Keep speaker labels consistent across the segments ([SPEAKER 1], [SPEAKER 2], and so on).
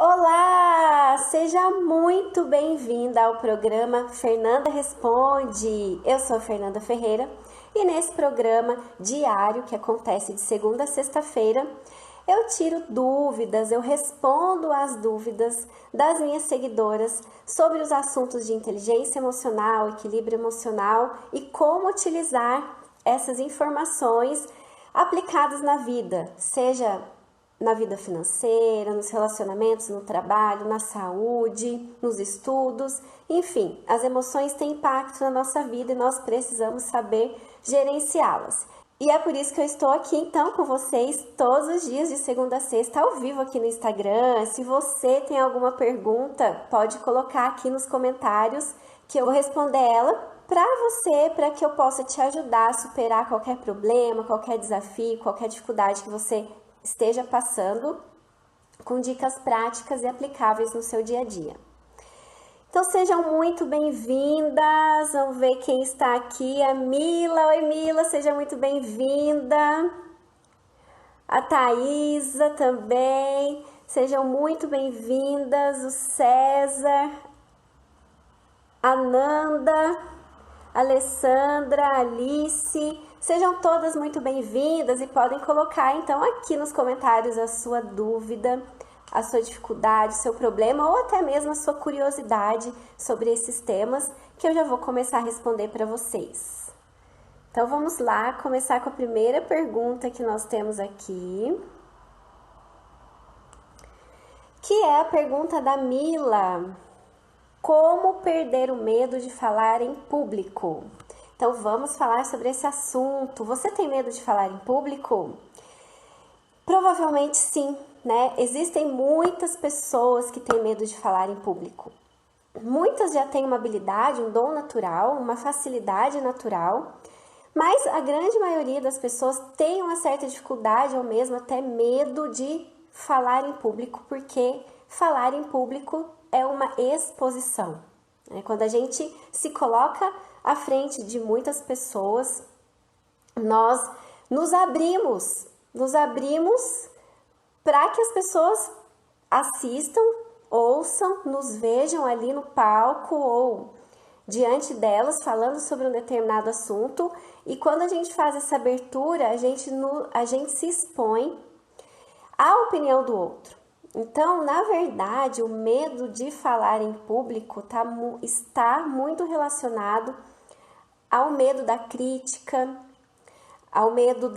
[SPEAKER 1] Olá! Seja muito bem-vinda ao programa Fernanda Responde. Eu sou Fernanda Ferreira e nesse programa diário que acontece de segunda a sexta-feira, eu tiro dúvidas, eu respondo às dúvidas das minhas seguidoras sobre os assuntos de inteligência emocional, equilíbrio emocional e como utilizar essas informações aplicadas na vida, seja na vida financeira, nos relacionamentos, no trabalho, na saúde, nos estudos, enfim, as emoções têm impacto na nossa vida e nós precisamos saber gerenciá-las. E é por isso que eu estou aqui então com vocês todos os dias de segunda a sexta ao vivo aqui no Instagram. Se você tem alguma pergunta, pode colocar aqui nos comentários que eu vou responder ela para você, para que eu possa te ajudar a superar qualquer problema, qualquer desafio, qualquer dificuldade que você esteja passando, com dicas práticas e aplicáveis no seu dia a dia. Então sejam muito bem-vindas, vamos ver quem está aqui, a Mila. Oi Mila, seja muito bem-vinda. A Thaisa também, sejam muito bem-vindas. O César, a Nanda, a Alessandra, a Alice, sejam todas muito bem-vindas e podem colocar então aqui nos comentários a sua dúvida, a sua dificuldade, o seu problema ou até mesmo a sua curiosidade sobre esses temas que eu já vou começar a responder para vocês. Então vamos lá, começar com a primeira pergunta que nós temos aqui, que é a pergunta da Mila: como perder o medo de falar em público? Então vamos falar sobre esse assunto. Você tem medo de falar em público? Provavelmente sim, né? Existem muitas pessoas que têm medo de falar em público. Muitas já têm uma habilidade, um dom natural, uma facilidade natural, mas a grande maioria das pessoas tem uma certa dificuldade ou mesmo até medo de falar em público, porque falar em público é uma exposição. Quando a gente se coloca à frente de muitas pessoas, nós nos abrimos para que as pessoas assistam, ouçam, nos vejam ali no palco ou diante delas falando sobre um determinado assunto. E quando a gente faz essa abertura, a gente se expõe à opinião do outro. Então, na verdade, o medo de falar em público está muito relacionado ao medo da crítica, ao medo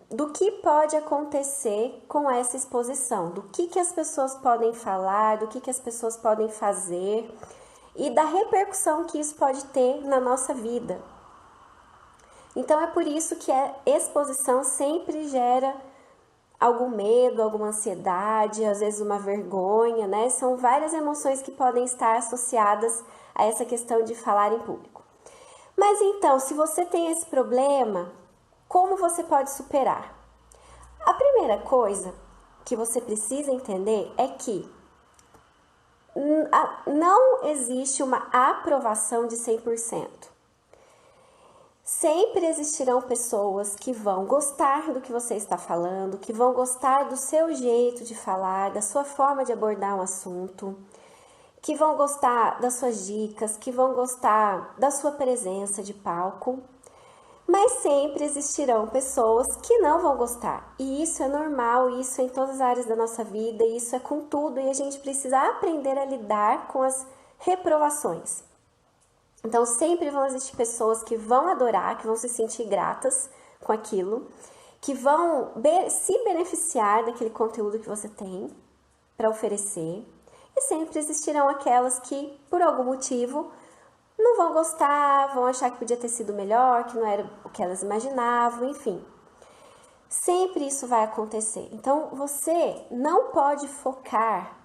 [SPEAKER 1] do que pode acontecer com essa exposição, do que as pessoas podem falar, do que as pessoas podem fazer e da repercussão que isso pode ter na nossa vida. Então, é por isso que a exposição sempre gera algum medo, alguma ansiedade, às vezes uma vergonha, né? São várias emoções que podem estar associadas a essa questão de falar em público. Mas então, se você tem esse problema, como você pode superar? A primeira coisa que você precisa entender é que não existe uma aprovação de 100%. Sempre existirão pessoas que vão gostar do que você está falando, que vão gostar do seu jeito de falar, da sua forma de abordar um assunto, que vão gostar das suas dicas, que vão gostar da sua presença de palco, mas sempre existirão pessoas que não vão gostar. E isso é normal, isso é em todas as áreas da nossa vida, isso é com tudo, e a gente precisa aprender a lidar com as reprovações. Então, sempre vão existir pessoas que vão adorar, que vão se sentir gratas com aquilo, que vão se beneficiar daquele conteúdo que você tem para oferecer. E sempre existirão aquelas que, por algum motivo, não vão gostar, vão achar que podia ter sido melhor, que não era o que elas imaginavam, enfim. Sempre isso vai acontecer. Então, você não pode focar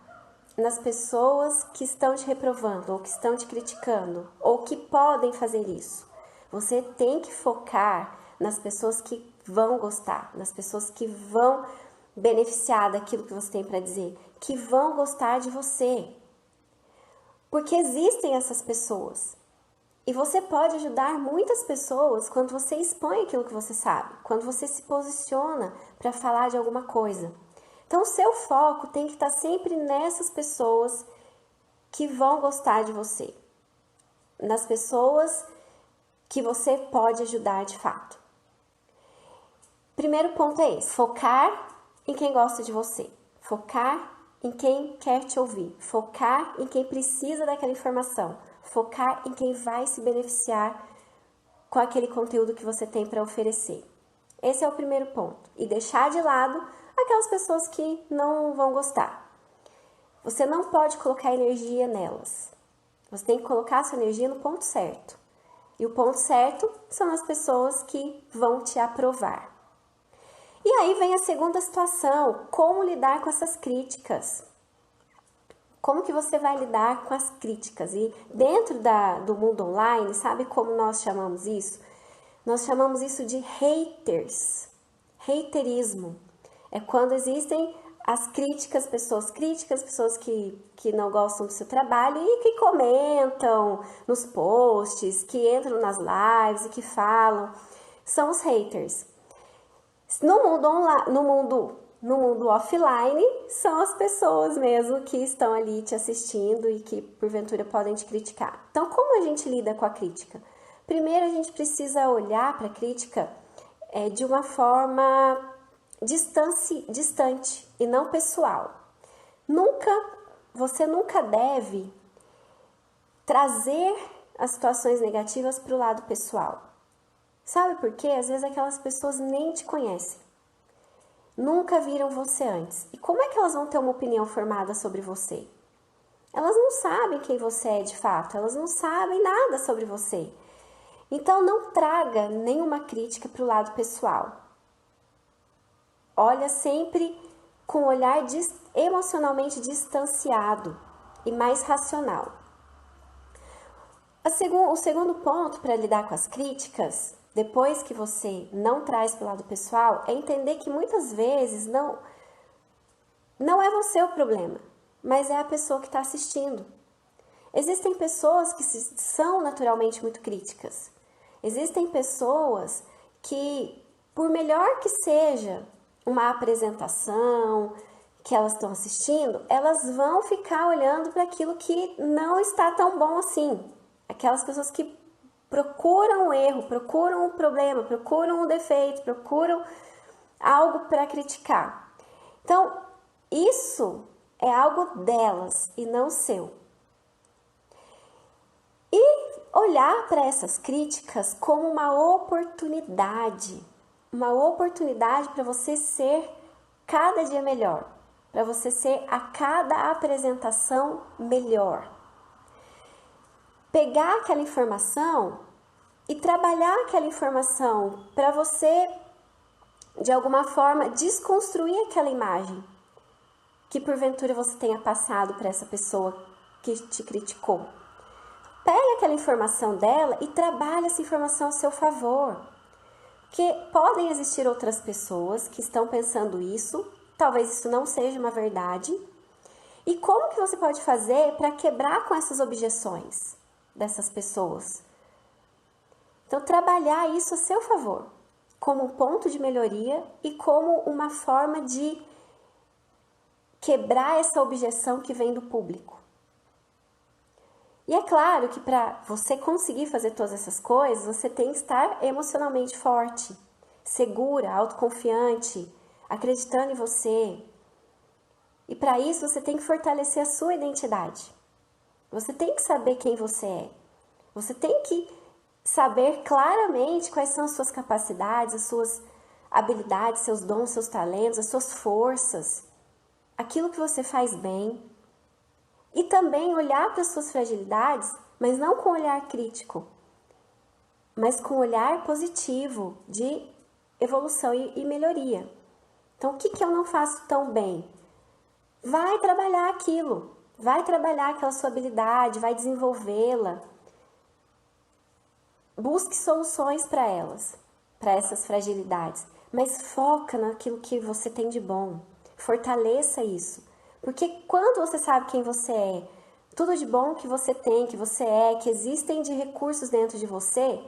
[SPEAKER 1] nas pessoas que estão te reprovando, ou que estão te criticando, ou que podem fazer isso. Você tem que focar nas pessoas que vão gostar, nas pessoas que vão beneficiar daquilo que você tem para dizer, que vão gostar de você. Porque existem essas pessoas. E você pode ajudar muitas pessoas quando você expõe aquilo que você sabe, quando você se posiciona para falar de alguma coisa. Então, o seu foco tem que estar sempre nessas pessoas que vão gostar de você, nas pessoas que você pode ajudar de fato. Primeiro ponto é esse: focar em quem gosta de você, focar em quem quer te ouvir, focar em quem precisa daquela informação, focar em quem vai se beneficiar com aquele conteúdo que você tem para oferecer. Esse é o primeiro ponto. E deixar de lado aquelas pessoas que não vão gostar. Você não pode colocar energia nelas. Você tem que colocar a sua energia no ponto certo. E o ponto certo são as pessoas que vão te aprovar. E aí vem a segunda situação: como lidar com essas críticas? Como que você vai lidar com as críticas? E dentro do mundo online, sabe como nós chamamos isso? Nós chamamos isso de haters. Haterismo. É quando existem as críticas, pessoas que não gostam do seu trabalho e que comentam nos posts, que entram nas lives e que falam. São os haters. No mundo offline, são as pessoas mesmo que estão ali te assistindo e que porventura podem te criticar. Então, como a gente lida com a crítica? Primeiro, a gente precisa olhar para a crítica de uma forma distante e não pessoal. Você nunca deve trazer as situações negativas para o lado pessoal. Sabe por quê? Às vezes aquelas pessoas nem te conhecem. Nunca viram você antes. E como é que elas vão ter uma opinião formada sobre você? Elas não sabem quem você é de fato, elas não sabem nada sobre você. Então não traga nenhuma crítica para o lado pessoal. Olha sempre com um olhar emocionalmente distanciado e mais racional. O segundo ponto para lidar com as críticas, depois que você não traz para o lado pessoal, é entender que muitas vezes não é você o problema, mas é a pessoa que está assistindo. Existem pessoas que são naturalmente muito críticas. Existem pessoas que, por melhor que seja uma apresentação que elas estão assistindo, elas vão ficar olhando para aquilo que não está tão bom assim. Aquelas pessoas que procuram o erro, procuram o problema, procuram o defeito, procuram algo para criticar. Então, isso é algo delas e não seu. E olhar para essas críticas como uma oportunidade para você ser cada dia melhor, para você ser a cada apresentação melhor. Pegar aquela informação e trabalhar aquela informação para você, de alguma forma, desconstruir aquela imagem que porventura você tenha passado para essa pessoa que te criticou. Pega aquela informação dela e trabalha essa informação a seu favor. Porque podem existir outras pessoas que estão pensando isso, talvez isso não seja uma verdade. E como que você pode fazer para quebrar com essas objeções dessas pessoas? Então, trabalhar isso a seu favor, como um ponto de melhoria e como uma forma de quebrar essa objeção que vem do público. E é claro que para você conseguir fazer todas essas coisas, você tem que estar emocionalmente forte, segura, autoconfiante, acreditando em você. E para isso você tem que fortalecer a sua identidade. Você tem que saber quem você é. Você tem que saber claramente quais são as suas capacidades, as suas habilidades, seus dons, seus talentos, as suas forças, aquilo que você faz bem. E também olhar para as suas fragilidades, mas não com olhar crítico, mas com olhar positivo de evolução e melhoria. Então, o que eu não faço tão bem? Vai trabalhar aquilo, vai trabalhar aquela sua habilidade, vai desenvolvê-la. Busque soluções para elas, para essas fragilidades, mas foca naquilo que você tem de bom, fortaleça isso. Porque quando você sabe quem você é, tudo de bom que você tem, que você é, que existem de recursos dentro de você,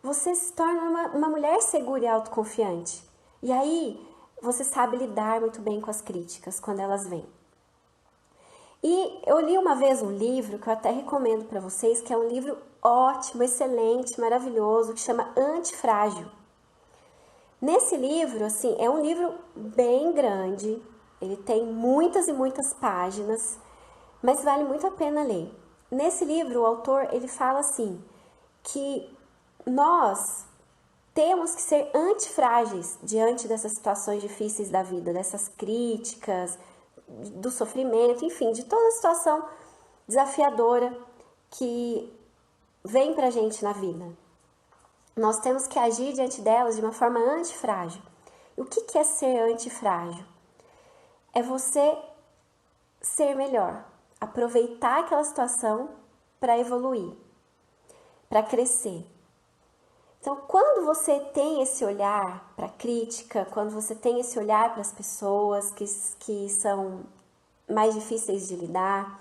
[SPEAKER 1] você se torna uma mulher segura e autoconfiante. E aí, você sabe lidar muito bem com as críticas quando elas vêm. E eu li uma vez um livro que eu até recomendo para vocês, que é um livro ótimo, excelente, maravilhoso, que chama Antifrágil. Nesse livro, assim, é um livro bem grande, ele tem muitas e muitas páginas, mas vale muito a pena ler. Nesse livro, o autor, ele fala assim, que nós temos que ser antifrágeis diante dessas situações difíceis da vida, dessas críticas, do sofrimento, enfim, de toda a situação desafiadora que vem pra gente na vida. Nós temos que agir diante delas de uma forma antifrágil. E o que é ser antifrágil? É você ser melhor, aproveitar aquela situação para evoluir, para crescer. Então, quando você tem esse olhar para a crítica, quando você tem esse olhar para as pessoas que são mais difíceis de lidar,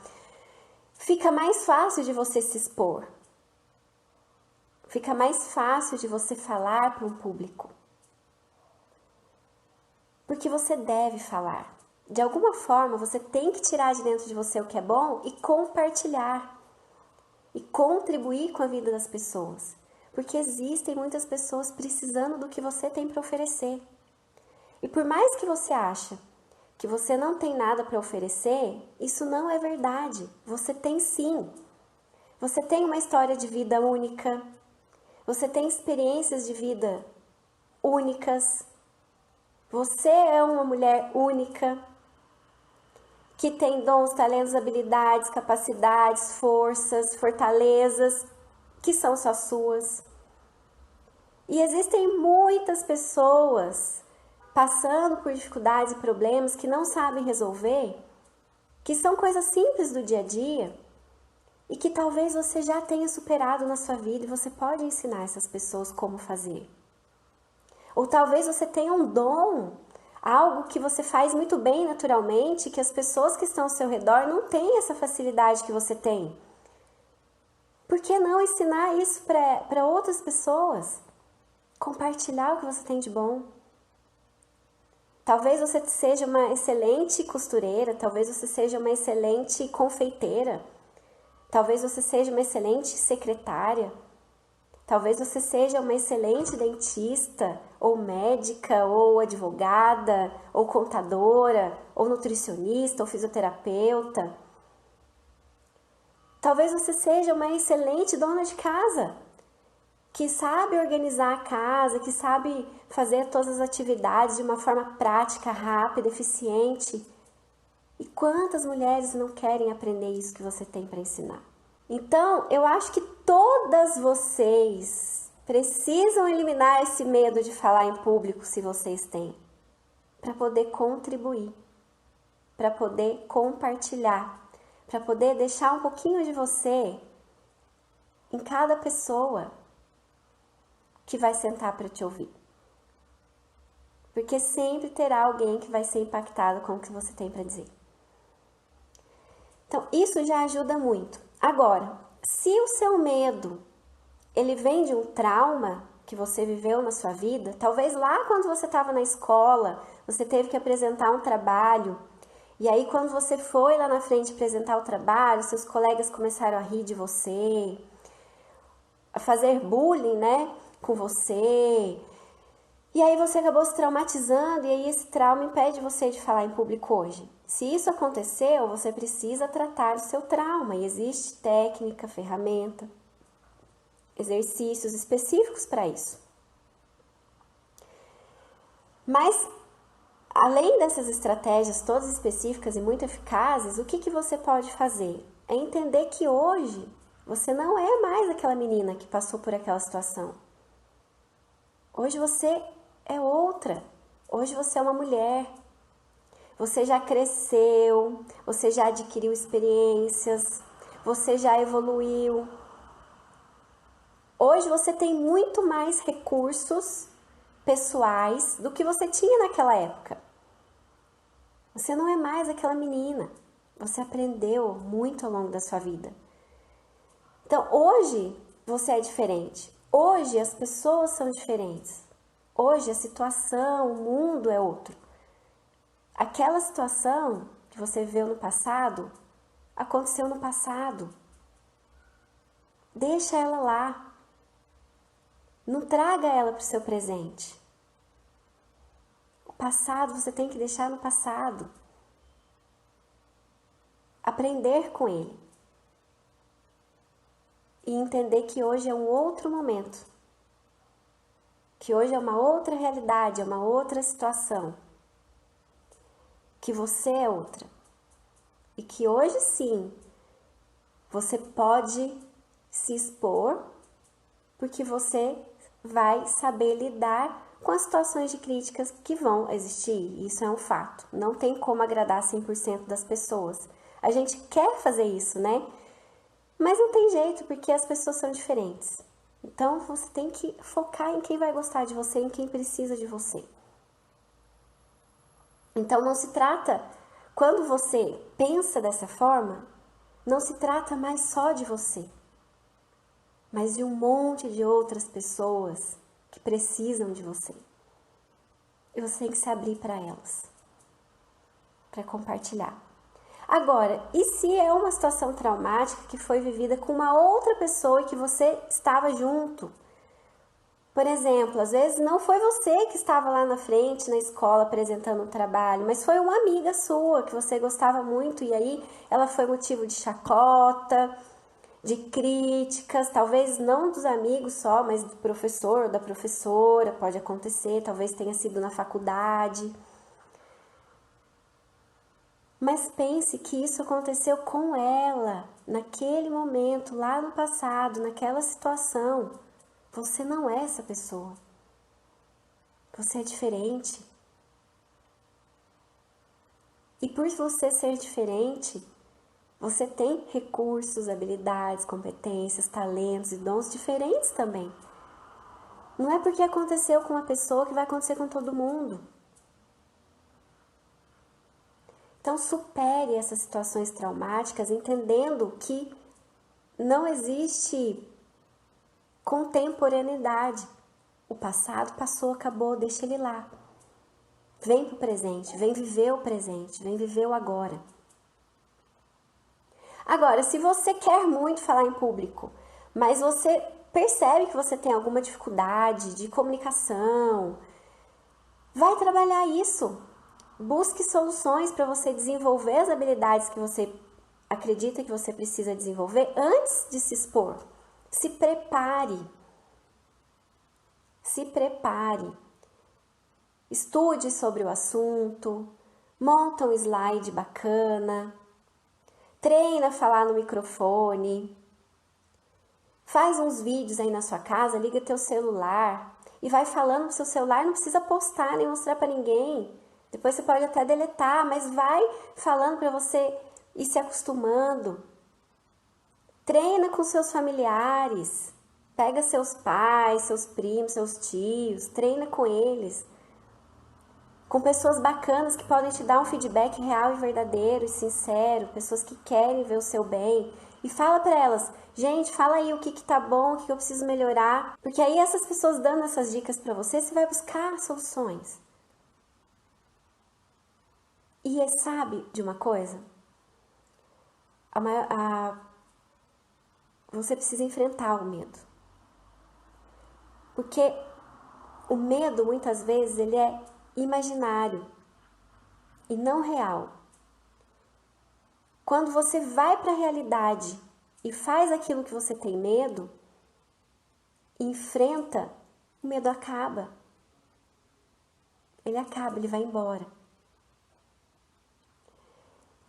[SPEAKER 1] fica mais fácil de você se expor. Fica mais fácil de você falar para um público. Porque você deve falar. De alguma forma, você tem que tirar de dentro de você o que é bom e compartilhar. E contribuir com a vida das pessoas. Porque existem muitas pessoas precisando do que você tem para oferecer. E por mais que você ache que você não tem nada para oferecer, isso não é verdade. Você tem sim. Você tem uma história de vida única. Você tem experiências de vida únicas. Você é uma mulher única, que tem dons, talentos, habilidades, capacidades, forças, fortalezas, que são só suas. E existem muitas pessoas passando por dificuldades e problemas que não sabem resolver, que são coisas simples do dia a dia e que talvez você já tenha superado na sua vida e você pode ensinar essas pessoas como fazer. Ou talvez você tenha um dom, algo que você faz muito bem naturalmente, que as pessoas que estão ao seu redor não têm essa facilidade que você tem. Por que não ensinar isso para outras pessoas? Compartilhar o que você tem de bom. Talvez você seja uma excelente costureira, talvez você seja uma excelente confeiteira, talvez você seja uma excelente secretária, talvez você seja uma excelente dentista, ou médica, ou advogada, ou contadora, ou nutricionista, ou fisioterapeuta. Talvez você seja uma excelente dona de casa, que sabe organizar a casa, que sabe fazer todas as atividades de uma forma prática, rápida, eficiente. E quantas mulheres não querem aprender isso que você tem para ensinar? Então, eu acho que todas vocês precisam eliminar esse medo de falar em público, se vocês têm, para poder contribuir, para poder compartilhar, para poder deixar um pouquinho de você em cada pessoa que vai sentar para te ouvir. Porque sempre terá alguém que vai ser impactado com o que você tem para dizer. Então, isso já ajuda muito. Agora, se o seu medo, ele vem de um trauma que você viveu na sua vida, talvez lá quando você estava na escola, você teve que apresentar um trabalho, e aí quando você foi lá na frente apresentar o trabalho, seus colegas começaram a rir de você, a fazer bullying, né, com você, e aí você acabou se traumatizando, e aí esse trauma impede você de falar em público hoje. Se isso aconteceu, você precisa tratar o seu trauma, e existe técnica, ferramenta, exercícios específicos para isso. Mas, além dessas estratégias todas específicas e muito eficazes, o que você pode fazer? É entender que hoje você não é mais aquela menina que passou por aquela situação. Hoje você é outra. Hoje você é uma mulher. Você já cresceu, você já adquiriu experiências, você já evoluiu. Hoje você tem muito mais recursos pessoais do que você tinha naquela época. Você não é mais aquela menina. Você aprendeu muito ao longo da sua vida. Então, hoje você é diferente. Hoje as pessoas são diferentes. Hoje a situação, o mundo é outro. Aquela situação que você viveu no passado, aconteceu no passado. Deixa ela lá. Não traga ela para o seu presente. O passado você tem que deixar no passado. Aprender com ele. E entender que hoje é um outro momento. Que hoje é uma outra realidade, é uma outra situação. Que você é outra. E que hoje sim, você pode se expor, porque você vai saber lidar com as situações de críticas que vão existir. Isso é um fato. Não tem como agradar 100% das pessoas. A gente quer fazer isso, né? Mas não tem jeito, porque as pessoas são diferentes. Então, você tem que focar em quem vai gostar de você, em quem precisa de você. Então, não se trata, quando você pensa dessa forma, não se trata mais só de você, mas de um monte de outras pessoas que precisam de você. E você tem que se abrir para elas, para compartilhar. Agora, e se é uma situação traumática que foi vivida com uma outra pessoa e que você estava junto? Por exemplo, às vezes não foi você que estava lá na frente, na escola, apresentando um trabalho, mas foi uma amiga sua que você gostava muito e aí ela foi motivo de chacota, de críticas, talvez não dos amigos só, mas do professor ou da professora, pode acontecer, talvez tenha sido na faculdade. Mas pense que isso aconteceu com ela, naquele momento, lá no passado, naquela situação. Você não é essa pessoa. Você é diferente. E por você ser diferente, você tem recursos, habilidades, competências, talentos e dons diferentes também. Não é porque aconteceu com uma pessoa que vai acontecer com todo mundo. Então, supere essas situações traumáticas, entendendo que não existe contemporaneidade. O passado passou, acabou, deixa ele lá. Vem pro presente, vem viver o presente, vem viver o agora. Agora, se você quer muito falar em público, mas você percebe que você tem alguma dificuldade de comunicação, vai trabalhar isso. Busque soluções para você desenvolver as habilidades que você acredita que você precisa desenvolver antes de se expor. Se prepare. Se prepare. Estude sobre o assunto, monta um slide bacana, treina a falar no microfone, faz uns vídeos aí na sua casa, liga teu celular e vai falando no seu celular, não precisa postar nem mostrar para ninguém. Depois você pode até deletar, mas vai falando para você ir se acostumando. Treina com seus familiares, pega seus pais, seus primos, seus tios, treina com eles. Com pessoas bacanas que podem te dar um feedback real e verdadeiro e sincero, pessoas que querem ver o seu bem. E fala para elas, gente, fala aí o que tá bom, o que eu preciso melhorar. Porque aí essas pessoas dando essas dicas para você, você vai buscar soluções. E sabe de uma coisa? Você precisa enfrentar o medo. Porque o medo, muitas vezes, ele é imaginário e não real. Quando você vai para a realidade e faz aquilo que você tem medo, enfrenta, o medo acaba. Ele acaba, ele vai embora.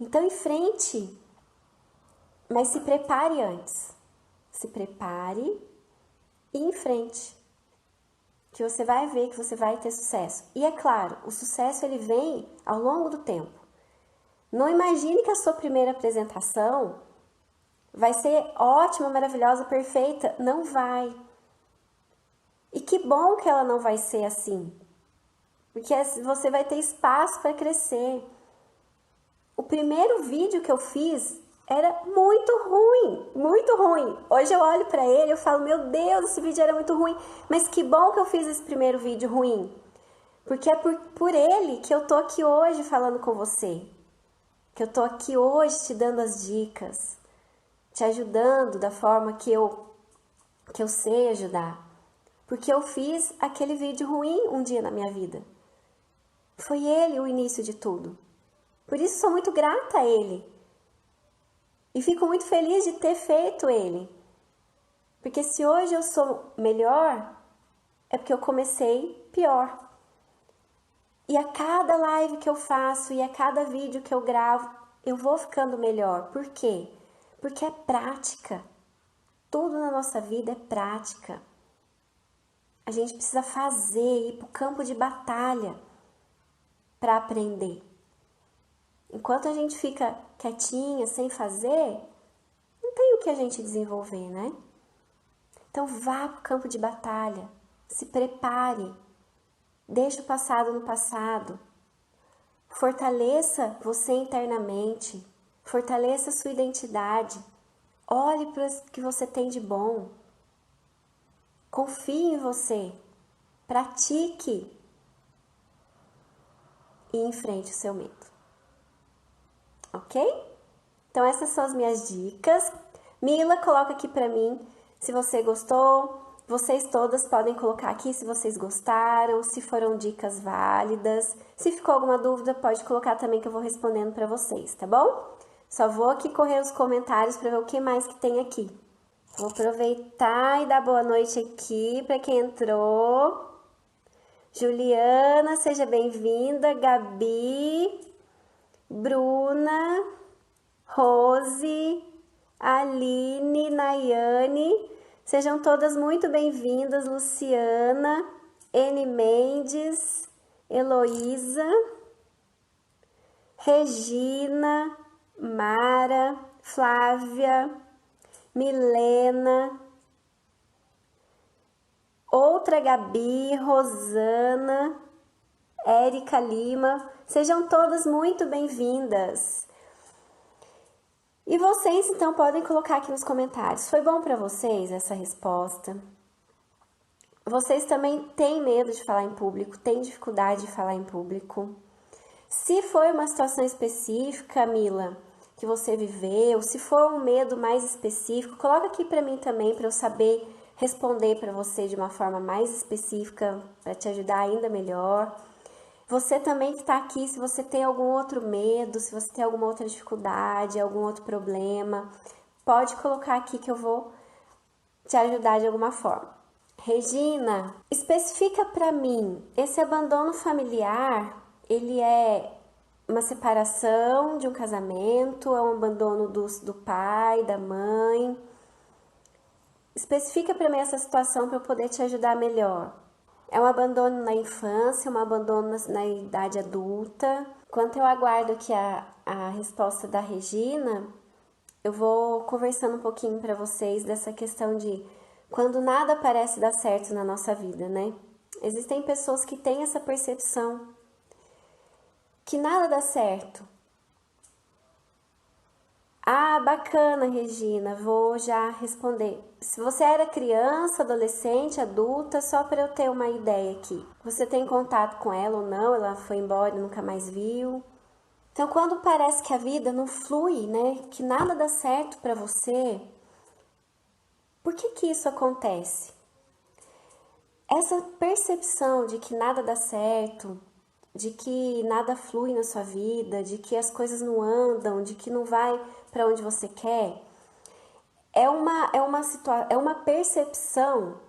[SPEAKER 1] Então, enfrente, mas se prepare antes. Se prepare e enfrente. Que você vai ver que você vai ter sucesso. E é claro, o sucesso ele vem ao longo do tempo. Não imagine que a sua primeira apresentação vai ser ótima, maravilhosa, perfeita. Não vai. E que bom que ela não vai ser assim. Porque você vai ter espaço para crescer. O primeiro vídeo que eu fiz era muito ruim, muito ruim. Hoje eu olho pra ele e falo, meu Deus, esse vídeo era muito ruim. Mas que bom que eu fiz esse primeiro vídeo ruim. Porque é por ele que eu tô aqui hoje falando com você. Que eu tô aqui hoje te dando as dicas, te ajudando da forma que eu sei ajudar. Porque eu fiz aquele vídeo ruim um dia na minha vida. Foi ele o início de tudo. Por isso sou muito grata a ele. E fico muito feliz de ter feito ele. Porque se hoje eu sou melhor, é porque eu comecei pior. E a cada live que eu faço e a cada vídeo que eu gravo, eu vou ficando melhor. Por quê? Porque é prática. Tudo na nossa vida é prática. A gente precisa fazer, ir para o campo de batalha para aprender. Enquanto a gente fica quietinha, sem fazer, não tem o que a gente desenvolver, né? Então vá para o campo de batalha, se prepare, deixe o passado no passado, fortaleça você internamente, fortaleça a sua identidade, olhe para o que você tem de bom, confie em você, pratique e enfrente o seu medo. Ok? Então essas são as minhas dicas. Mila, coloca aqui pra mim se você gostou. Vocês todas podem colocar aqui se vocês gostaram, se foram dicas válidas. Se ficou alguma dúvida, pode colocar também que eu vou respondendo pra vocês, tá bom? Só vou aqui correr os comentários pra ver o que mais que tem aqui. Vou aproveitar e dar boa noite aqui pra quem entrou. Juliana, seja bem-vinda. Gabi, Bruna, Rose, Aline, Nayane, sejam todas muito bem-vindas. Luciana, N. Mendes, Heloísa, Regina, Mara, Flávia, Milena, outra Gabi, Rosana, Érica Lima, sejam todas muito bem-vindas. E vocês, então, podem colocar aqui nos comentários. Foi bom para vocês essa resposta? Vocês também têm medo de falar em público? Têm dificuldade de falar em público? Se foi uma situação específica, Mila, que você viveu, se for um medo mais específico, coloca aqui para mim também, para eu saber responder para você de uma forma mais específica, para te ajudar ainda melhor. Você também que está aqui, se você tem algum outro medo, se você tem alguma outra dificuldade, algum outro problema, pode colocar aqui que eu vou te ajudar de alguma forma. Regina, especifica para mim, esse abandono familiar, ele é uma separação de um casamento, é um abandono do pai, da mãe? Especifica para mim essa situação para eu poder te ajudar melhor. É um abandono na infância, um abandono na idade adulta. Enquanto eu aguardo aqui a resposta da Regina, eu vou conversando um pouquinho para vocês dessa questão de quando nada parece dar certo na nossa vida, né? Existem pessoas que têm essa percepção que nada dá certo. Ah, bacana, Regina, vou já responder. Se você era criança, adolescente, adulta, só para eu ter uma ideia aqui. Você tem contato com ela ou não? Ela foi embora e nunca mais viu? Então, quando parece que a vida não flui, né? Que nada dá certo para você, por que isso acontece? Essa percepção de que nada dá certo, de que nada flui na sua vida, de que as coisas não andam, de que não vai para onde você quer, é uma percepção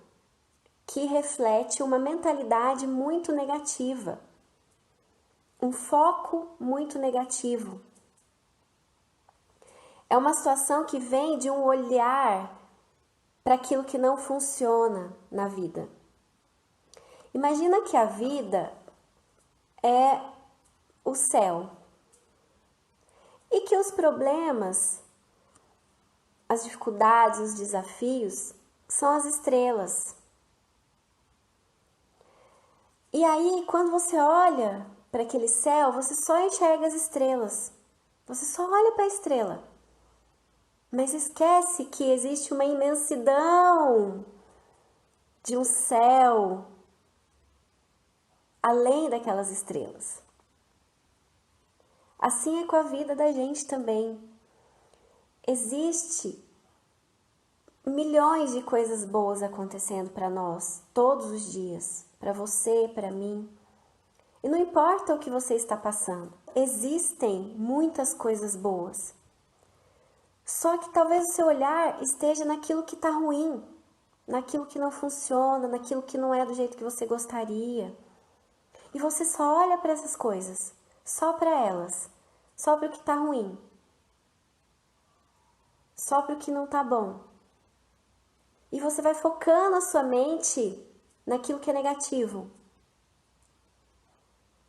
[SPEAKER 1] que reflete uma mentalidade muito negativa, um foco muito negativo. É uma situação que vem de um olhar para aquilo que não funciona na vida. Imagina que a vida é o céu e que os problemas, as dificuldades, os desafios são as estrelas. E aí, quando você olha para aquele céu, você só enxerga as estrelas. Você só olha para a estrela. Mas esquece que existe uma imensidão de um céu além daquelas estrelas. Assim é com a vida da gente também. Existe milhões de coisas boas acontecendo para nós, todos os dias, para você, para mim. E não importa o que você está passando, existem muitas coisas boas. Só que talvez o seu olhar esteja naquilo que está ruim, naquilo que não funciona, naquilo que não é do jeito que você gostaria. E você só olha para essas coisas, só para elas, só para o que está ruim, só para o que não está bom. E você vai focando a sua mente naquilo que é negativo.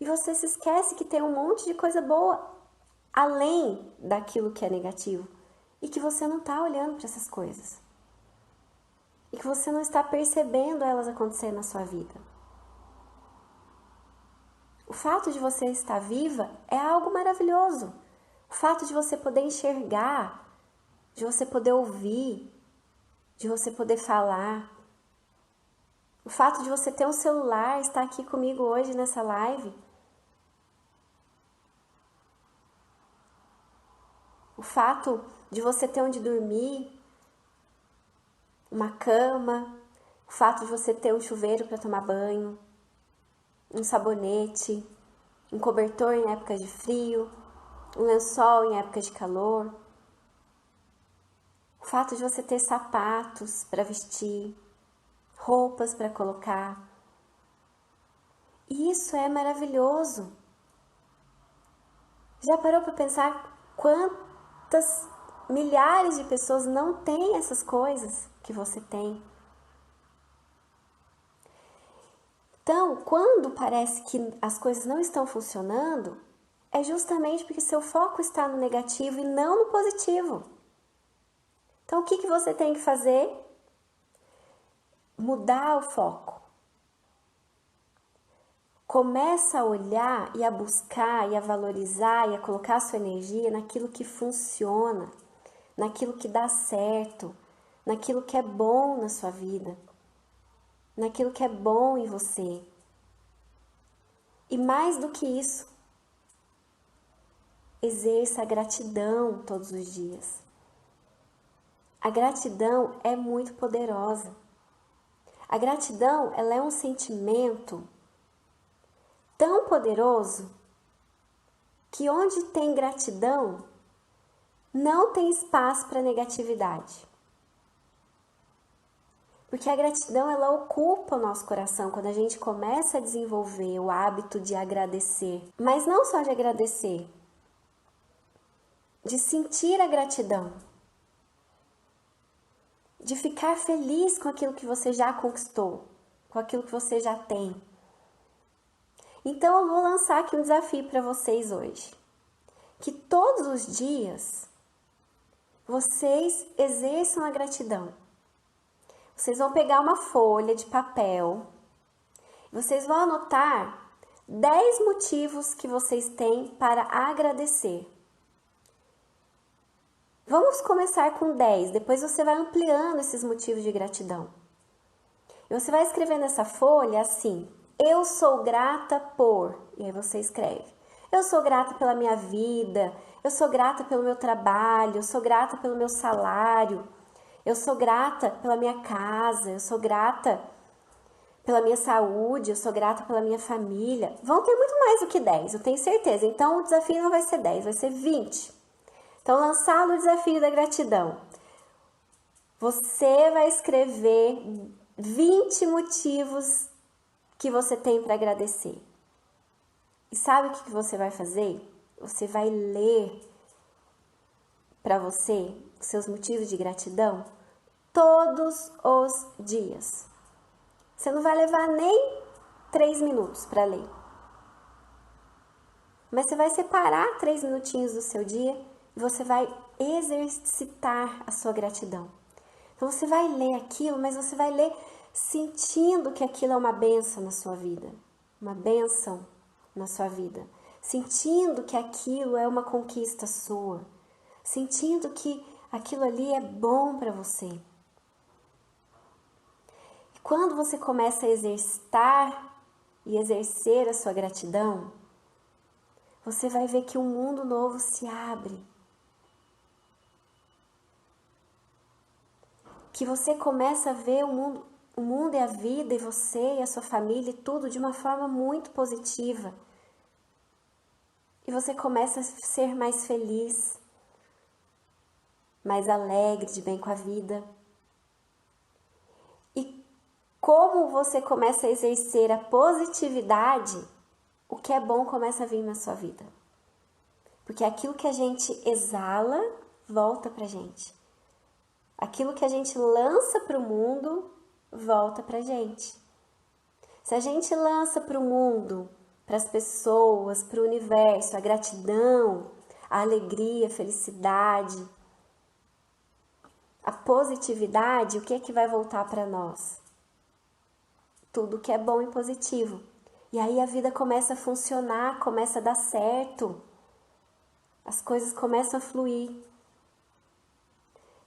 [SPEAKER 1] E você se esquece que tem um monte de coisa boa além daquilo que é negativo. E que você não está olhando para essas coisas. E que você não está percebendo elas acontecer na sua vida. O fato de você estar viva é algo maravilhoso. O fato de você poder enxergar, de você poder ouvir, de você poder falar. O fato de você ter um celular, estar aqui comigo hoje nessa live. O fato de você ter onde dormir, uma cama. O fato de você ter um chuveiro para tomar banho, um sabonete, um cobertor em época de frio, um lençol em época de calor. O fato de você ter sapatos para vestir, roupas para colocar. Isso é maravilhoso. Já parou para pensar quantas milhares de pessoas não têm essas coisas que você tem? Então, quando parece que as coisas não estão funcionando, é justamente porque seu foco está no negativo e não no positivo. Então, o que você tem que fazer? Mudar o foco. Começa a olhar e a buscar e a valorizar e a colocar a sua energia naquilo que funciona, naquilo que dá certo, naquilo que é bom na sua vida, naquilo que é bom em você. E mais do que isso, exerça a gratidão todos os dias. A gratidão é muito poderosa. A gratidão, ela é um sentimento tão poderoso que onde tem gratidão, não tem espaço para negatividade. Porque a gratidão, ela ocupa o nosso coração quando a gente começa a desenvolver o hábito de agradecer. Mas não só de agradecer, de sentir a gratidão. De ficar feliz com aquilo que você já conquistou, com aquilo que você já tem. Então eu vou lançar aqui um desafio para vocês hoje. Que todos os dias vocês exerçam a gratidão. Vocês vão pegar uma folha de papel, vocês vão anotar 10 motivos que vocês têm para agradecer. Vamos começar com 10, depois você vai ampliando esses motivos de gratidão. E você vai escrever nessa folha assim: eu sou grata por, e aí você escreve. Eu sou grata pela minha vida, eu sou grata pelo meu trabalho, eu sou grata pelo meu salário, eu sou grata pela minha casa, eu sou grata pela minha saúde, eu sou grata pela minha família. Vão ter muito mais do que 10, eu tenho certeza. Então o desafio não vai ser 10, vai ser 20. Então, lançado o desafio da gratidão, você vai escrever 20 motivos que você tem para agradecer. E sabe o que você vai fazer? Você vai ler para você os seus motivos de gratidão todos os dias. Você não vai levar nem 3 minutos para ler. Mas você vai separar 3 minutinhos do seu dia e você vai exercitar a sua gratidão. Então você vai ler aquilo, mas você vai ler sentindo que aquilo é uma bênção na sua vida. Uma bênção na sua vida. Sentindo que aquilo é uma conquista sua. Sentindo que aquilo ali é bom para você. E quando você começa a exercitar e exercer a sua gratidão, você vai ver que um mundo novo se abre. Que você começa a ver o mundo e a vida e você e a sua família e tudo de uma forma muito positiva. E você começa a ser mais feliz, mais alegre, de bem com a vida. E como você começa a exercer a positividade, o que é bom começa a vir na sua vida. Porque aquilo que a gente exala, volta pra gente. Aquilo que a gente lança para o mundo, volta pra gente. Se a gente lança para o mundo, para as pessoas, para o universo, a gratidão, a alegria, a felicidade, a positividade, o que é que vai voltar para nós? Tudo que é bom e positivo. E aí a vida começa a funcionar, começa a dar certo. As coisas começam a fluir.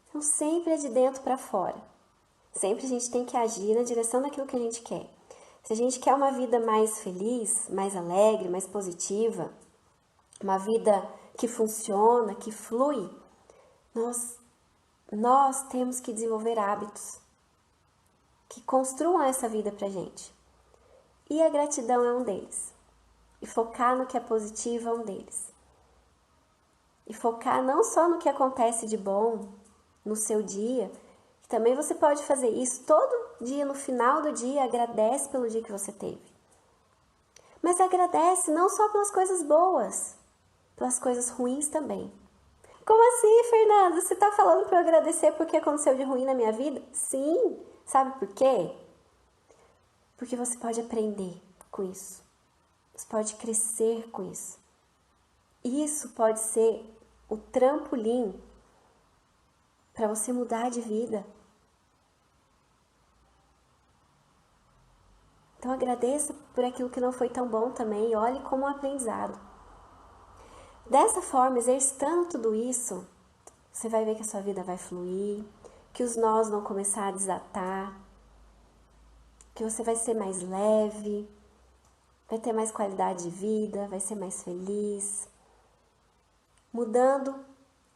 [SPEAKER 1] Então sempre é de dentro para fora. Sempre a gente tem que agir na direção daquilo que a gente quer. Se a gente quer uma vida mais feliz, mais alegre, mais positiva, uma vida que funciona, que flui, nós temos que desenvolver hábitos que construam essa vida pra gente. E a gratidão é um deles. E focar no que é positivo é um deles. E focar não só no que acontece de bom no seu dia, que também você pode fazer isso todo dia, no final do dia, agradece pelo dia que você teve. Mas agradece não só pelas coisas boas, pelas coisas ruins também. Como assim, Fernanda? Você está falando para eu agradecer porque aconteceu de ruim na minha vida? Sim. Sabe por quê? Porque você pode aprender com isso. Você pode crescer com isso. Isso pode ser o trampolim para você mudar de vida. Então agradeça por aquilo que não foi tão bom também e olhe como um aprendizado. Dessa forma, exercitando tudo isso, você vai ver que a sua vida vai fluir, que os nós vão começar a desatar, que você vai ser mais leve, vai ter mais qualidade de vida, vai ser mais feliz. Mudando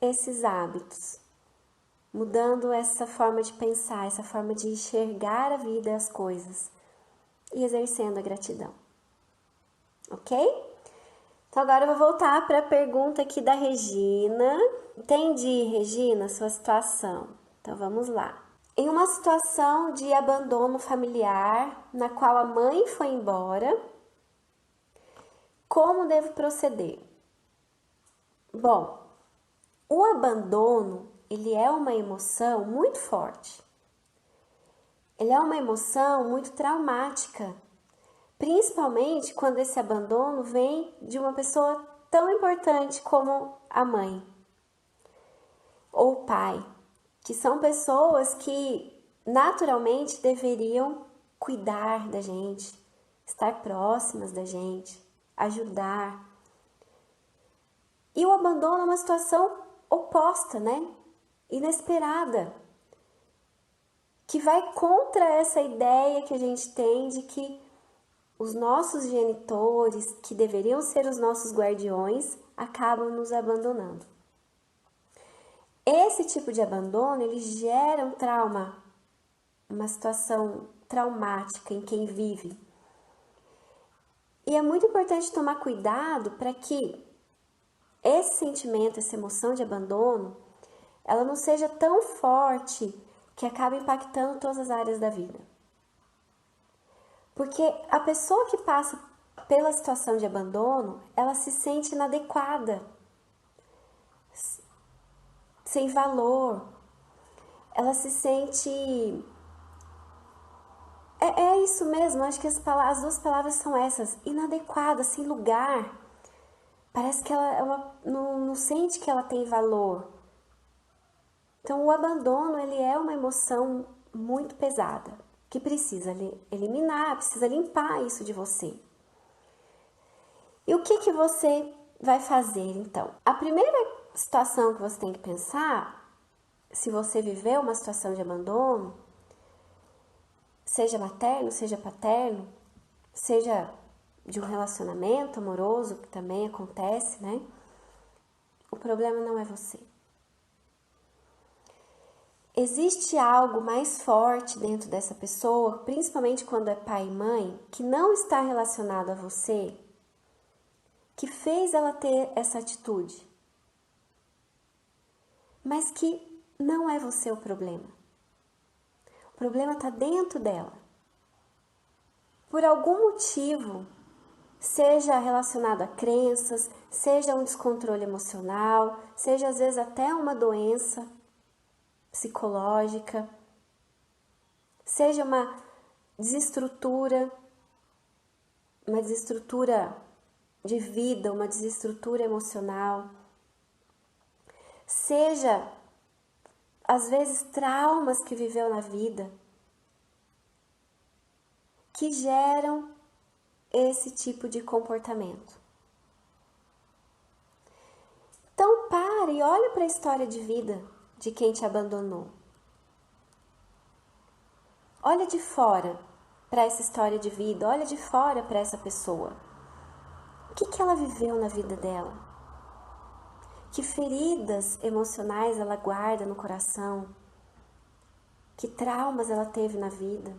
[SPEAKER 1] esses hábitos, mudando essa forma de pensar, essa forma de enxergar a vida e as coisas e exercendo a gratidão. Ok? Então agora eu vou voltar para a pergunta aqui da Regina. Entendi, Regina, sua situação. Então vamos lá. Em uma situação de abandono familiar, na qual a mãe foi embora, como devo proceder? Bom, o abandono, ele é uma emoção muito forte. Ele é uma emoção muito traumática, principalmente quando esse abandono vem de uma pessoa tão importante como a mãe ou o pai, que são pessoas que naturalmente deveriam cuidar da gente, estar próximas da gente, ajudar. E o abandono é uma situação oposta, né? Inesperada, que vai contra essa ideia que a gente tem de que os nossos genitores, que deveriam ser os nossos guardiões, acabam nos abandonando. Esse tipo de abandono, ele gera um trauma, uma situação traumática em quem vive. E é muito importante tomar cuidado para que esse sentimento, essa emoção de abandono, ela não seja tão forte que acabe impactando todas as áreas da vida. Porque a pessoa que passa pela situação de abandono, ela se sente inadequada, sem valor, ela se sente... É isso mesmo, acho que as duas palavras são essas, inadequada, sem lugar. Parece que ela não sente que ela tem valor. Então o abandono, ele é uma emoção muito pesada, que precisa eliminar, precisa limpar isso de você. E o que você vai fazer então? A primeira situação que você tem que pensar, se você viveu uma situação de abandono, seja materno, seja paterno, seja de um relacionamento amoroso, que também acontece, né? O problema não é você. Existe algo mais forte dentro dessa pessoa, principalmente quando é pai e mãe, que não está relacionado a você, que fez ela ter essa atitude, mas que não é você o problema. O problema está dentro dela. Por algum motivo, seja relacionado a crenças, seja um descontrole emocional, seja às vezes até uma doença psicológica, seja uma desestrutura de vida, uma desestrutura emocional, seja às vezes traumas que viveu na vida, que geram esse tipo de comportamento. Então pare e olhe para a história de vida de quem te abandonou. Olha de fora para essa história de vida, olha de fora para essa pessoa. O que ela viveu na vida dela? Que feridas emocionais ela guarda no coração? Que traumas ela teve na vida?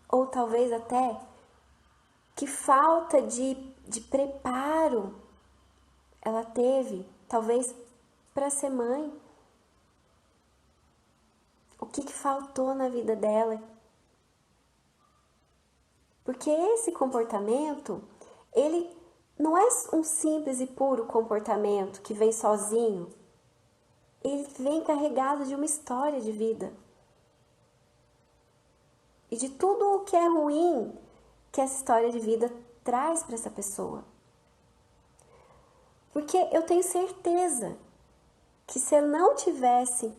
[SPEAKER 1] Ou talvez até que falta de preparo ela teve, talvez para ser mãe. O que faltou na vida dela? Porque esse comportamento, ele não é um simples e puro comportamento que vem sozinho. Ele vem carregado de uma história de vida. E de tudo o que é ruim que essa história de vida traz para essa pessoa. Porque eu tenho certeza que se eu não tivesse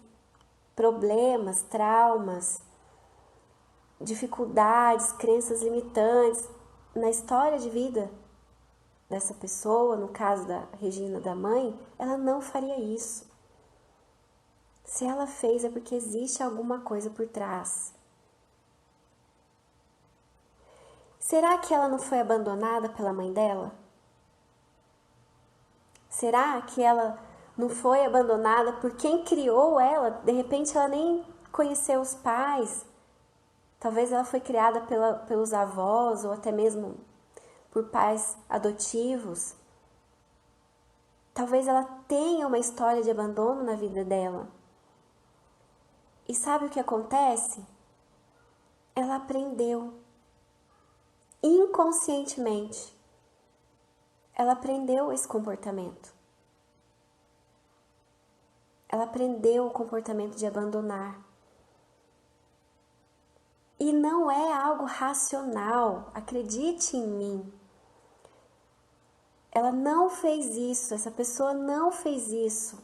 [SPEAKER 1] problemas, traumas, dificuldades, crenças limitantes na história de vida dessa pessoa, no caso da Regina, da mãe, ela não faria isso. Se ela fez é porque existe alguma coisa por trás. Será que ela não foi abandonada pela mãe dela? Será que ela não foi abandonada por quem criou ela? De repente ela nem conheceu os pais. Talvez ela foi criada pelos avós ou até mesmo por pais adotivos. Talvez ela tenha uma história de abandono na vida dela. E sabe o que acontece? Ela aprendeu inconscientemente. Ela aprendeu esse comportamento. Ela aprendeu o comportamento de abandonar. E não é algo racional, acredite em mim. Ela não fez isso, essa pessoa não fez isso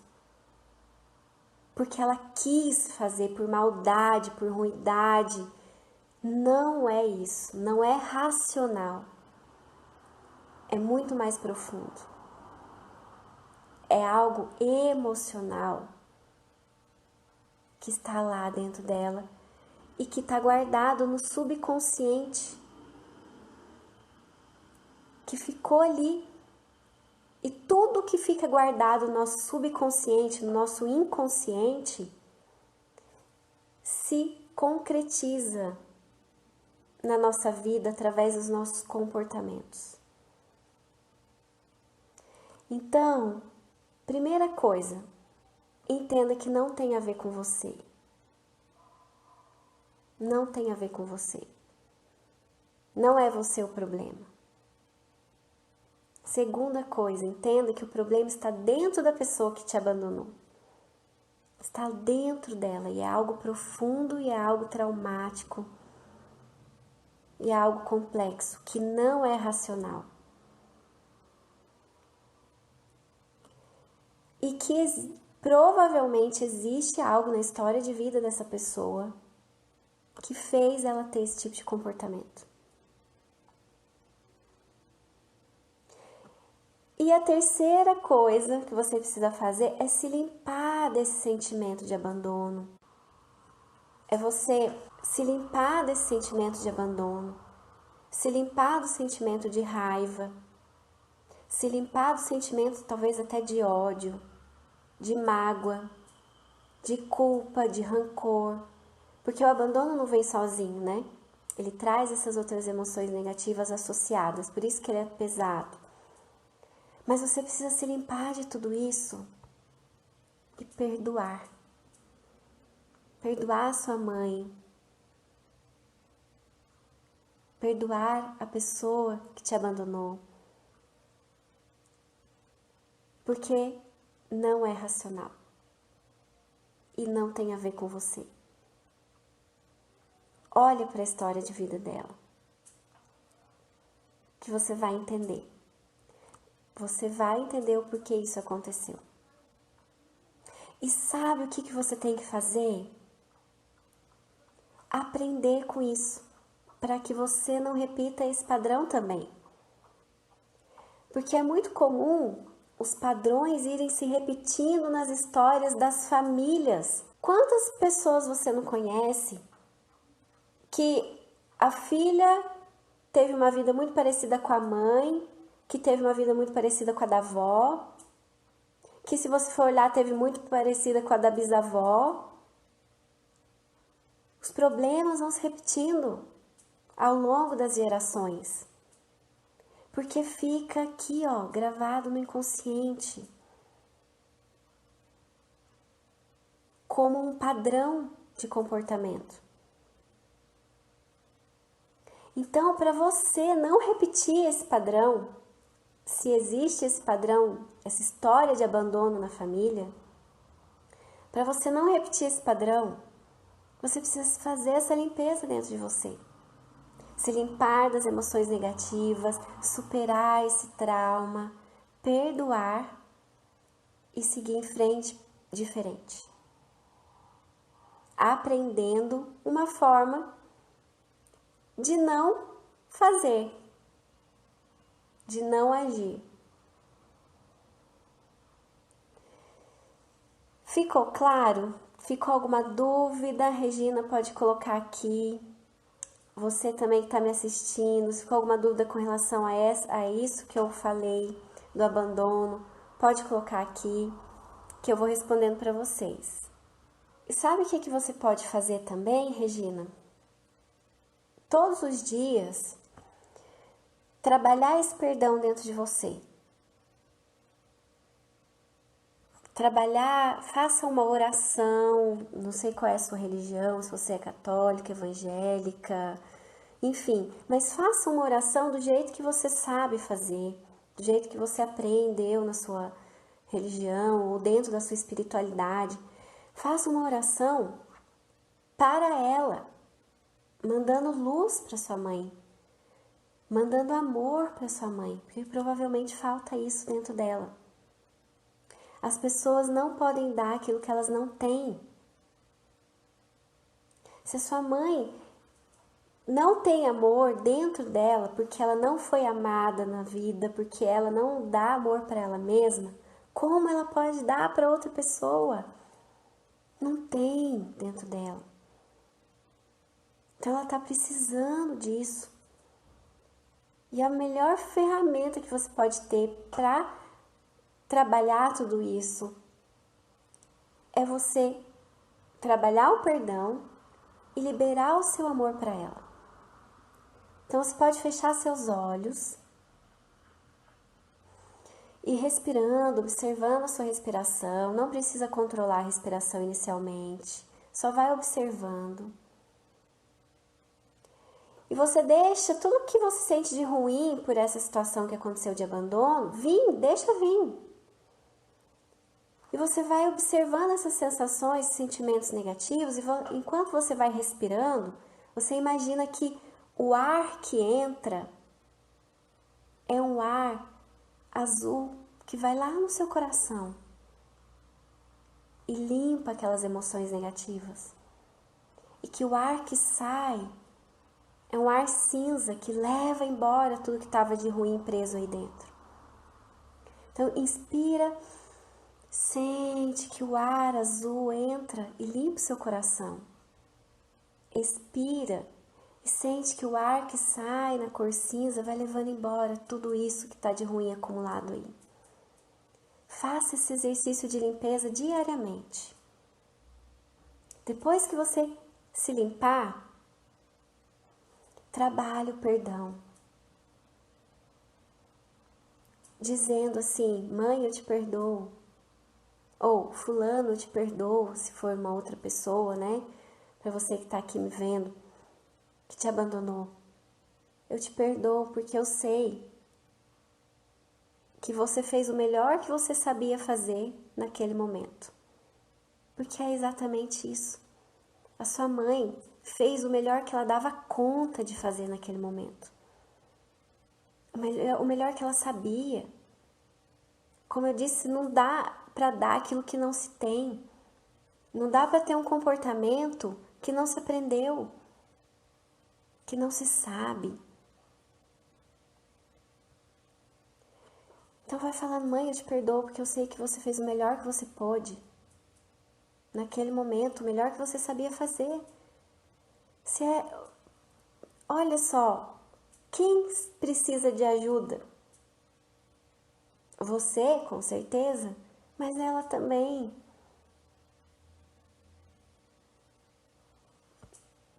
[SPEAKER 1] porque ela quis fazer por maldade, por ruindade. Não é isso, não é racional. É muito mais profundo. É algo emocional que está lá dentro dela e que está guardado no subconsciente, que ficou ali. E tudo que fica guardado no nosso subconsciente, no nosso inconsciente, se concretiza na nossa vida através dos nossos comportamentos. Então, primeira coisa, entenda que não tem a ver com você. Não tem a ver com você. Não é você o problema. Segunda coisa, entenda que o problema está dentro da pessoa que te abandonou. Está dentro dela e é algo profundo e é algo traumático. E é algo complexo, que não é racional. E que provavelmente existe algo na história de vida dessa pessoa que fez ela ter esse tipo de comportamento. E a terceira coisa que você precisa fazer é se limpar desse sentimento de abandono. É você se limpar desse sentimento de abandono. se limpar do sentimento de raiva, se limpar do sentimento talvez até de ódio, de mágoa, de culpa, de rancor, porque o abandono não vem sozinho, né? Ele traz essas outras emoções negativas associadas, por isso que ele é pesado. Mas você precisa se limpar de tudo isso e perdoar. Perdoar a sua mãe. Perdoar a pessoa que te abandonou. Porque não é racional. E não tem a ver com você. Olha para a história de vida dela. Que você vai entender. Você vai entender o porquê isso aconteceu. E sabe o que você tem que fazer? Aprender com isso. Para que você não repita esse padrão também. Porque é muito comum os padrões irem se repetindo nas histórias das famílias. Quantas pessoas você não conhece que a filha teve uma vida muito parecida com a mãe, que teve uma vida muito parecida com a da avó, que se você for olhar teve muito parecida com a da bisavó? Os problemas vão se repetindo ao longo das gerações. Porque fica aqui, ó, gravado no inconsciente. Como um padrão de comportamento. Então, para você não repetir esse padrão, se existe esse padrão, essa história de abandono na família, para você não repetir esse padrão, você precisa fazer essa limpeza dentro de você. Se limpar das emoções negativas, superar esse trauma, perdoar e seguir em frente diferente. Aprendendo uma forma de não fazer, de não agir. Ficou claro? Ficou alguma dúvida? Regina, pode colocar aqui. Você também que está me assistindo, se ficou alguma dúvida com relação a isso que eu falei, do abandono, pode colocar aqui, que eu vou respondendo para vocês. E sabe o que você pode fazer também, Regina? Todos os dias, trabalhar esse perdão dentro de você. Trabalhar, faça uma oração, não sei qual é a sua religião, se você é católica, evangélica, enfim, mas faça uma oração do jeito que você sabe fazer, do jeito que você aprendeu na sua religião ou dentro da sua espiritualidade. Faça uma oração para ela, mandando luz para sua mãe, mandando amor para sua mãe, porque provavelmente falta isso dentro dela. As pessoas não podem dar aquilo que elas não têm. Se a sua mãe não tem amor dentro dela, porque ela não foi amada na vida, porque ela não dá amor para ela mesma, como ela pode dar para outra pessoa? Não tem dentro dela. Então ela está precisando disso. E a melhor ferramenta que você pode ter para trabalhar tudo isso é você trabalhar o perdão e liberar o seu amor para ela. Então você pode fechar seus olhos e respirando, observando a sua respiração. Não precisa controlar a respiração inicialmente, só vai observando. E você deixa tudo que você sente de ruim por essa situação que aconteceu de abandono deixa vir. E você vai observando essas sensações, sentimentos negativos, e enquanto você vai respirando, você imagina que o ar que entra é um ar azul que vai lá no seu coração e limpa aquelas emoções negativas. E que o ar que sai é um ar cinza que leva embora tudo que estava de ruim preso aí dentro. Então, inspira. Sente que o ar azul entra e limpa o seu coração. Expira E sente que o ar que sai na cor cinza vai levando embora tudo isso que está de ruim acumulado aí. Faça esse exercício de limpeza diariamente. Depois que você se limpar, trabalhe o perdão. Dizendo assim, mãe, eu te perdoo. Ou fulano, eu te perdoo, se for uma outra pessoa, né? Para você que está aqui me vendo, que te abandonou. Eu te perdoo porque eu sei que você fez o melhor que você sabia fazer naquele momento. Porque é exatamente isso. A sua mãe fez o melhor que ela dava conta de fazer naquele momento. O melhor que ela sabia. Como eu disse, não dá para dar aquilo que não se tem. Não dá para ter um comportamento que não se aprendeu, que não se sabe. Então vai falando, mãe, eu te perdoo porque eu sei que você fez o melhor que você pôde. Naquele momento, o melhor que você sabia fazer. Olha só, quem precisa de ajuda? Você, com certeza, mas ela também.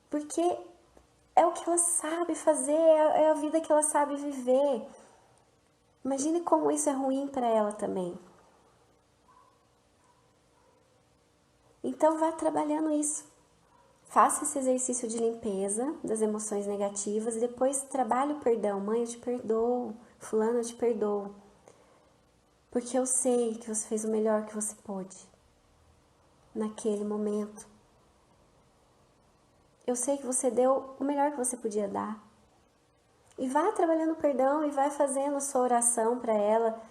[SPEAKER 1] Porque é o que ela sabe fazer, é a vida que ela sabe viver. Imagine como isso é ruim para ela também. Então vá trabalhando isso. Faça esse exercício de limpeza das emoções negativas e depois trabalhe o perdão. Mãe, eu te perdoo. Fulano, eu te perdoo. Porque eu sei que você fez o melhor que você pôde naquele momento. Eu sei que você deu o melhor que você podia dar. E vá trabalhando o perdão e vai fazendo a sua oração para ela,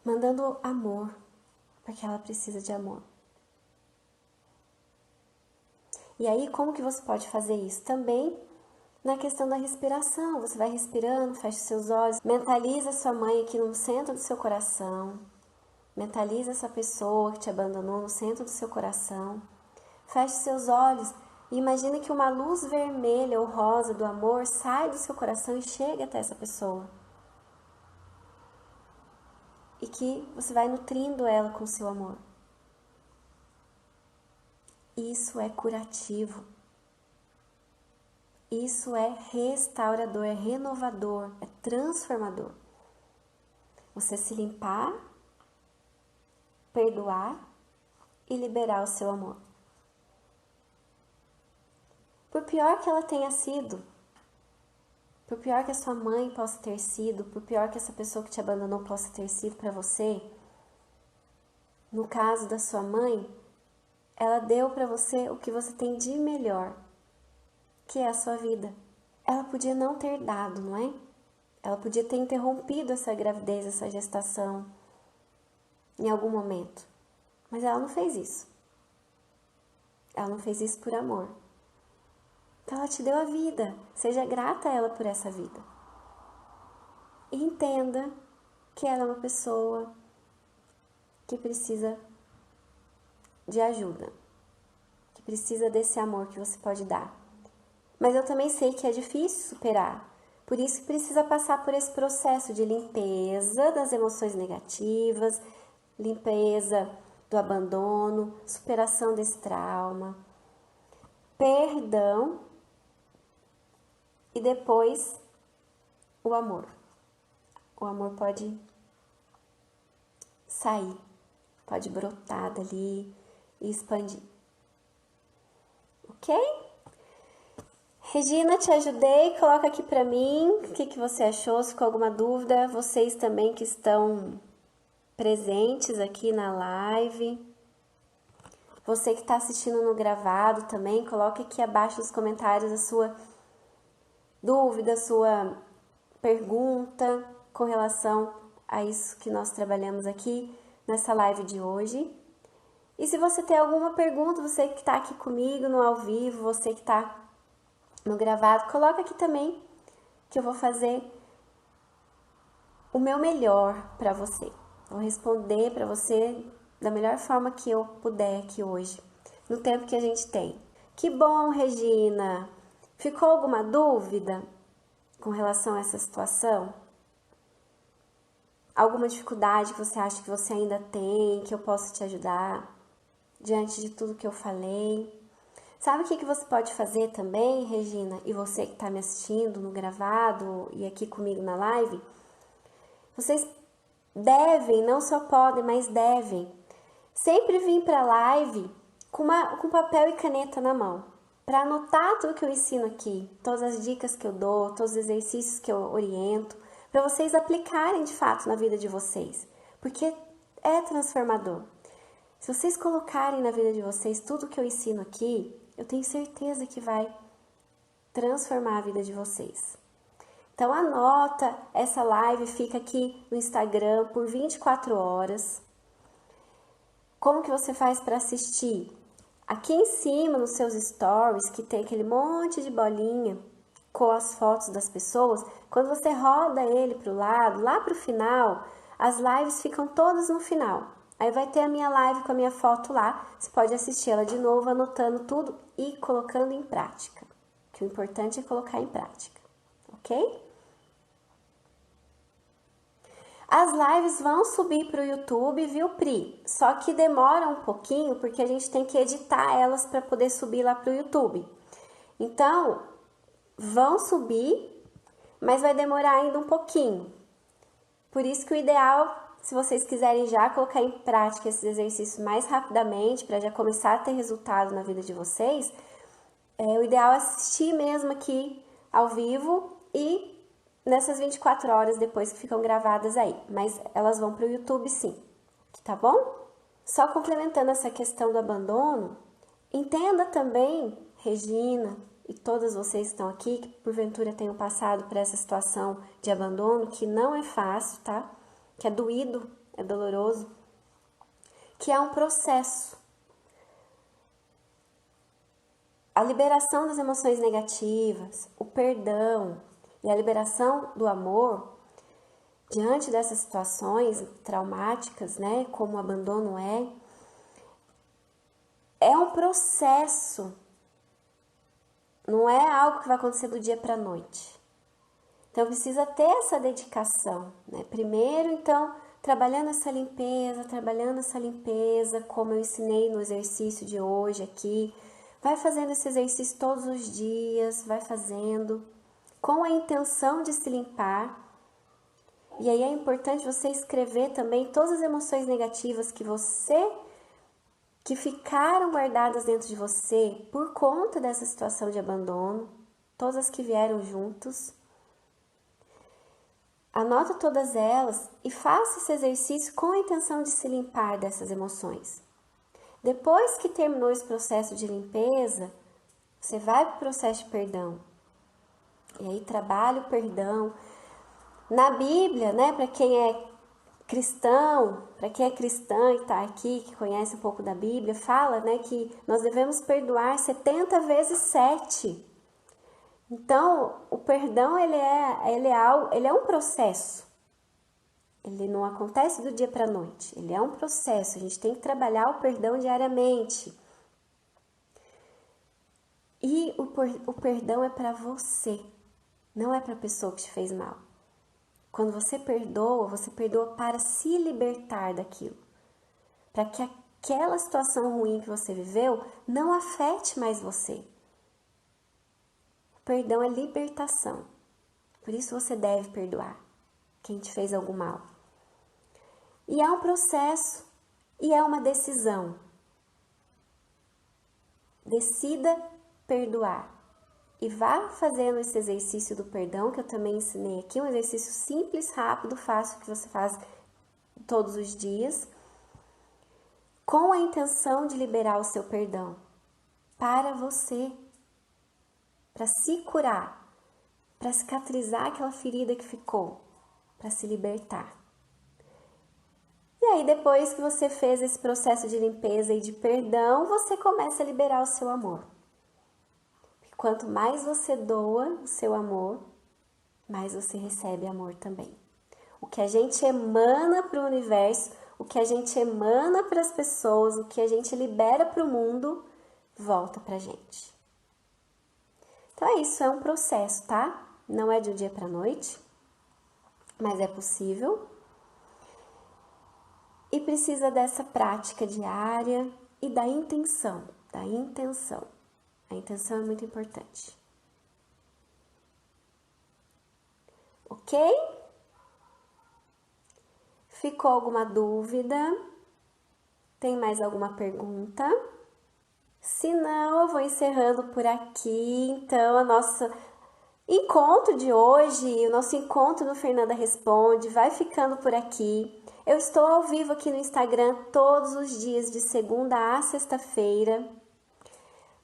[SPEAKER 1] mandando amor, porque ela precisa de amor. E aí, como que você pode fazer isso? Também na questão da respiração. Você vai respirando, fecha os seus olhos, mentaliza sua mãe aqui no centro do seu coração. Mentaliza essa pessoa que te abandonou no centro do seu coração. Feche os seus olhos e imagine que uma luz vermelha ou rosa do amor sai do seu coração e chega até essa pessoa. E que você vai nutrindo ela com o seu amor. Isso é curativo. Isso é restaurador, é renovador, é transformador. Você se limpar, perdoar e liberar o seu amor. Por pior que ela tenha sido, por pior que a sua mãe possa ter sido, por pior que essa pessoa que te abandonou possa ter sido para você, no caso da sua mãe, ela deu para você o que você tem de melhor, que é a sua vida. Ela podia não ter dado, não é? Ela podia ter interrompido essa gravidez, essa gestação, em algum momento. Mas ela não fez isso. Ela não fez isso por amor. Então ela te deu a vida. Seja grata a ela por essa vida. E entenda que ela é uma pessoa que precisa de ajuda. Que precisa desse amor que você pode dar. Mas eu também sei que é difícil superar. Por isso que precisa passar por esse processo de limpeza das emoções negativas, limpeza do abandono, superação desse trauma, perdão e depois o amor. O amor pode sair, pode brotar dali e expandir. Ok? Regina, te ajudei, coloca aqui pra mim o que você achou, se ficou alguma dúvida, vocês também que estão presentes aqui na live, você que está assistindo no gravado também, coloque aqui abaixo nos comentários a sua dúvida, a sua pergunta com relação a isso que nós trabalhamos aqui nessa live de hoje. E se você tem alguma pergunta, você que está aqui comigo no ao vivo, você que está no gravado, coloca aqui também, que eu vou fazer o meu melhor para você. Vou responder para você da melhor forma que eu puder aqui hoje, no tempo que a gente tem. Que bom, Regina! Ficou alguma dúvida com relação a essa situação? Alguma dificuldade que você acha que você ainda tem, que eu posso te ajudar diante de tudo que eu falei? Sabe o que você pode fazer também, Regina, e você que está me assistindo no gravado e aqui comigo na live? Vocês devem, não só podem, mas devem, sempre vir para a live com papel e caneta na mão, para anotar tudo que eu ensino aqui, todas as dicas que eu dou, todos os exercícios que eu oriento, para vocês aplicarem de fato na vida de vocês, porque é transformador. Se vocês colocarem na vida de vocês tudo que eu ensino aqui, eu tenho certeza que vai transformar a vida de vocês. Então anota, essa live fica aqui no Instagram por 24 horas. Como que você faz para assistir? Aqui em cima, nos seus stories, que tem aquele monte de bolinha com as fotos das pessoas, quando você roda ele para o lado, lá para o final, as lives ficam todas no final. Aí vai ter a minha live com a minha foto lá, você pode assistir ela de novo, anotando tudo e colocando em prática. Que o importante é colocar em prática, ok? As lives vão subir para o YouTube, viu, Pri? Só que demora um pouquinho, porque a gente tem que editar elas para poder subir lá para o YouTube. Então, vão subir, mas vai demorar ainda um pouquinho. Por isso que o ideal, se vocês quiserem já colocar em prática esses exercícios mais rapidamente, para já começar a ter resultado na vida de vocês, o ideal é assistir mesmo aqui ao vivo e nessas 24 horas depois que ficam gravadas aí. Mas elas vão para o YouTube sim, tá bom? Só complementando essa questão do abandono, entenda também, Regina, e todas vocês que estão aqui, que porventura tenham passado por essa situação de abandono, que não é fácil, tá? Que é doído, é doloroso, que é um processo. A liberação das emoções negativas, o perdão e a liberação do amor diante dessas situações traumáticas, né, como o abandono é um processo. Não é algo que vai acontecer do dia para a noite. Então, precisa ter essa dedicação, né? Primeiro, então, trabalhando essa limpeza, como eu ensinei no exercício de hoje aqui. Vai fazendo esse exercício todos os dias, vai fazendo, com a intenção de se limpar. E aí é importante você escrever também todas as emoções negativas que ficaram guardadas dentro de você por conta dessa situação de abandono, todas as que vieram juntos. Anota todas elas e faça esse exercício com a intenção de se limpar dessas emoções. Depois que terminou esse processo de limpeza, você vai para o processo de perdão. E aí trabalha o perdão. Na Bíblia, né, para quem é cristão, para quem é cristã e está aqui, que conhece um pouco da Bíblia, fala, né, que nós devemos perdoar 70 vezes 7. Então, o perdão ele é um processo. Ele não acontece do dia para a noite. Ele é um processo. A gente tem que trabalhar o perdão diariamente. E o perdão é para você, não é para a pessoa que te fez mal. Quando você perdoa para se libertar daquilo. Para que aquela situação ruim que você viveu não afete mais você. O perdão é libertação. Por isso você deve perdoar quem te fez algum mal. E é um processo e é uma decisão. Decida perdoar. E vá fazendo esse exercício do perdão, que eu também ensinei aqui, um exercício simples, rápido, fácil, que você faz todos os dias, com a intenção de liberar o seu perdão para você, para se curar, para cicatrizar aquela ferida que ficou, para se libertar. E aí, depois que você fez esse processo de limpeza e de perdão, você começa a liberar o seu amor. Quanto mais você doa o seu amor, mais você recebe amor também. O que a gente emana para o universo, o que a gente emana para as pessoas, o que a gente libera para o mundo, volta para a gente. Então é isso, é um processo, tá? Não é de um dia para noite, mas é possível. E precisa dessa prática diária e da intenção, da intenção. A intenção é muito importante. Ok? Ficou alguma dúvida? Tem mais alguma pergunta? Se não, eu vou encerrando por aqui. Então, o nosso encontro de hoje, o nosso encontro no Fernanda Responde, vai ficando por aqui. Eu estou ao vivo aqui no Instagram todos os dias, de segunda a sexta-feira,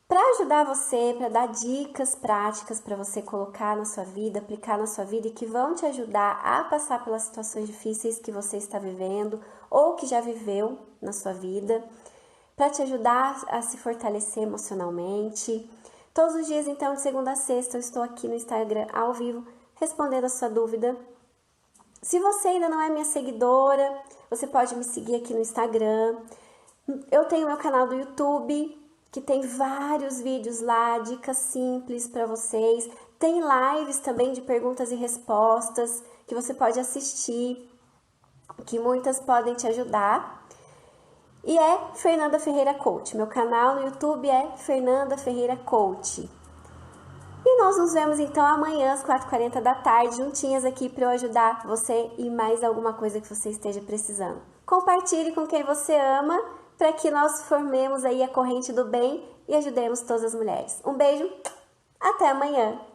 [SPEAKER 1] para ajudar você, para dar dicas práticas para você colocar na sua vida, aplicar na sua vida e que vão te ajudar a passar pelas situações difíceis que você está vivendo ou que já viveu na sua vida, para te ajudar a se fortalecer emocionalmente. Todos os dias, então, de segunda a sexta, eu estou aqui no Instagram ao vivo respondendo a sua dúvida. Se você ainda não é minha seguidora, você pode me seguir aqui no Instagram. Eu tenho meu canal do YouTube, que tem vários vídeos lá, dicas simples para vocês. Tem lives também de perguntas e respostas que você pode assistir, que muitas podem te ajudar. E é Fernanda Ferreira Coach. Meu canal no YouTube é Fernanda Ferreira Coach. E nós nos vemos então amanhã às 4h40 da tarde, juntinhas aqui para eu ajudar você e mais alguma coisa que você esteja precisando. Compartilhe com quem você ama para que nós formemos aí a corrente do bem e ajudemos todas as mulheres. Um beijo, até amanhã!